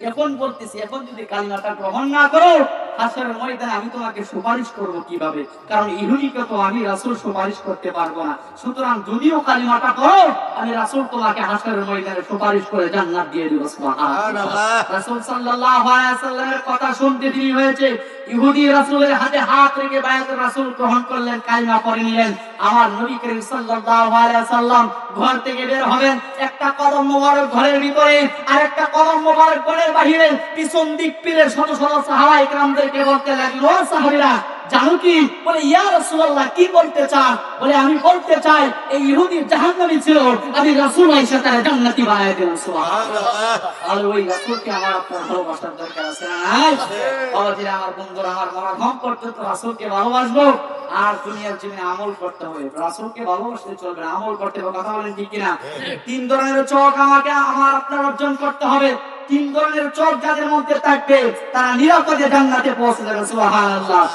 এখন বলতেছি, এখন যদি কালিমাটা গ্রহণ না করো, হাসরের ময়দানে আমি তোমাকে সুপারিশ করব কিভাবে? কারণ ইহুদিকে তো আমি রাসূল সুপারিশ করতে পারবো না। সুতরাং যদিও কালিমাটা পড়ো, আমি রাসূল তোমাকে হাসরের ময়দানে সুপারিশ করে জান্নাত দিয়ে দেব। সুবহানাল্লাহ। রাসূল সাল্লাল্লাহু আলাইহি ওয়াসাল্লামের কথা শুনতে দেরি হয়েছে, ইহুদি রাসূলের হাতে হাত রেখে বায়াতুর রাসূল গ্রহণ করলেন, কালিমা পড়ে নিলেন। আমার নবী করিম সাল্লাল্লাহু আলাইহি ওয়াসাল্লাম ঘর থেকে বের হবেন, একটা কদম মোবারক ঘরের ভিতরে আর একটা কদম মোবারক ঘরের বাহিরে, পিছন দিক ফিরে শত শত সাহাবায়ে কেরামদেরকে বলতে লাগলো, ও সাহাবীরা জানো কি? বলে, ইয়া রাসূলুল্লাহ, কি বলতে চান? বলে, আমি বলতে চাই এই ইহুদি জাহান্নামী ছিল, আমি রাসূল আইসা তারে জান্নাতি বানায় দিলাম। সুবহানাল্লাহ। আর ওই রাসূলকে আমার আপনার ভালোবাসার দরকার আছে না? নাই। বাবাজিরা, আমার বন্ধুরা, আমার মরাধম করতে তো রাসূলকে ভালোবাসবো, আর দুনিয়ার জীবনে আমল করতে হবে। রাসূলকে ভালোবাসতে চলবে না, আমল করতে হবে। কথা বলেন ঠিক কিনা? তিন ধরনের চোখ আমাকে আমার আপনার অর্জন করতে হবে। তিন ধরনের চোখ যাদের মধ্যে থাকবে তারা নিরাপদে জান্নাতে পৌঁছে যাবে। সুবহানাল্লাহ।